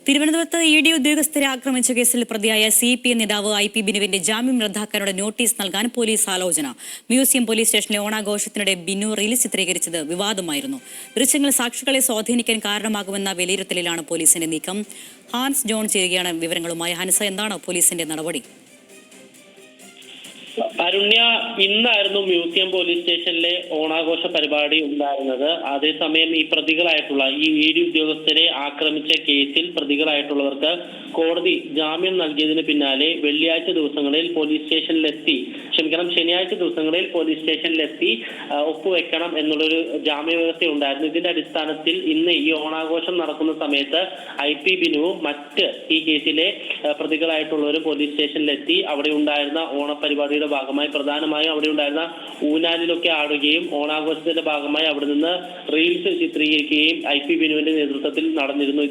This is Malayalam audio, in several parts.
തിരുവനന്തപുരത്ത് ഇ ഡി ഉദ്യോഗസ്ഥരെ ആക്രമിച്ച കേസിൽ പ്രതിയായ CPI നേതാവ് IP ബിനുവിന്റെ ജാമ്യം റദ്ദാക്കാനുള്ള നോട്ടീസ് നൽകാൻ പോലീസ് ആലോചന. മ്യൂസിയം പോലീസ് സ്റ്റേഷനിലെ ഓണാഘോഷത്തിനിടെ ബിനു റീൽസ് ചിത്രീകരിച്ചത് വിവാദമായിരുന്നു. ദൃശ്യങ്ങൾ സാക്ഷികളെ സ്വാധീനിക്കാൻ കാരണമാകുമെന്ന വിലയിരുത്തലിലാണ് പോലീസിന്റെ നീക്കം. ഹാൻസ് ജോൺ ചേരുകയാണ് വിവരങ്ങളുമായി. ഹാൻസ്, എന്താണ് പോലീസിന്റെ നടപടി? അരുണ്യ, ഇന്നായിരുന്നു മ്യൂസിയം പോലീസ് സ്റ്റേഷനിലെ ഓണാഘോഷ പരിപാടി ഉണ്ടായിരുന്നത്. അതേസമയം ഈ പ്രതികളായിട്ടുള്ള ED ഉദ്യോഗസ്ഥരെ ആക്രമിച്ച കേസിൽ പ്രതികളായിട്ടുള്ളവർക്ക് കോടതി ജാമ്യം നൽകിയതിന് പിന്നാലെ ശനിയാഴ്ച ദിവസങ്ങളിൽ പോലീസ് സ്റ്റേഷനിലെത്തി ഒപ്പുവെക്കണം എന്നുള്ളൊരു ജാമ്യ വ്യവസ്ഥ ഉണ്ടായിരുന്നു. ഇതിന്റെ അടിസ്ഥാനത്തിൽ ഇന്ന് ഈ ഓണാഘോഷം നടക്കുന്ന സമയത്ത് IP ബിനുവും മറ്റ് ഈ കേസിലെ പ്രതികളായിട്ടുള്ളവരും പോലീസ് സ്റ്റേഷനിലെത്തി അവിടെ ഉണ്ടായിരുന്ന ഓണപരിപാടിയുടെ ഭാഗമായി പ്രധാനമായും അവിടെ ഉണ്ടായിരുന്ന ഊനാലിലൊക്കെ ആടുകയും ഓണാഘോഷത്തിന്റെ ഭാഗമായി അവിടെ നിന്ന് റീൽസ് ചിത്രീകരിക്കുകയും IP ബിനുവിന്റെ നേതൃത്വത്തിൽ നടന്നിരുന്നു.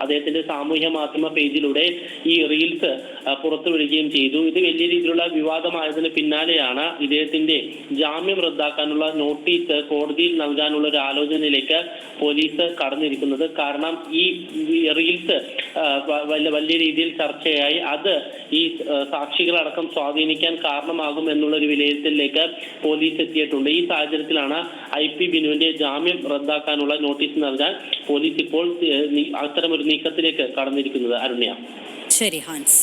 അദ്ദേഹത്തിന്റെ സാമൂഹ്യ മാധ്യമ പേജിലൂടെ ഈ റീൽസ് പുറത്തുവിടുകയും ചെയ്തു. ഇത് വലിയ രീതിയിലുള്ള വിവാദമായതിന് പിന്നാലെയാണ് ഇദ്ദേഹത്തിന്റെ ജാമ്യം റദ്ദാക്കാനുള്ള നോട്ടീസ് കോടതിയിൽ നൽകാനുള്ള ഒരു ആലോചനയിലേക്ക് പോലീസ് കടന്നിരിക്കുന്നത്. കാരണം ഈ റീൽസ് വലിയ രീതിയിൽ ചർച്ചയായി അത് ഈ സാക്ഷികളടക്കം സ്വാധീനിക്കാൻ കാരണമാകും എന്നുള്ള ഒരു വിലയിരുത്തലിലേക്ക് പോലീസ് എത്തിയിട്ടുണ്ട്. ഈ സാഹചര്യത്തിലാണ് IP ബിനുവിന്റെ ജാമ്യം റദ്ദാക്കാനുള്ള നോട്ടീസ് നൽകാൻ പോലീസ് ഇപ്പോൾ അത്തരമൊരു നീക്കത്തിലേക്ക് കടന്നിരിക്കുന്നത്. അരുണ്യ. ശരി ഹാൻസ്.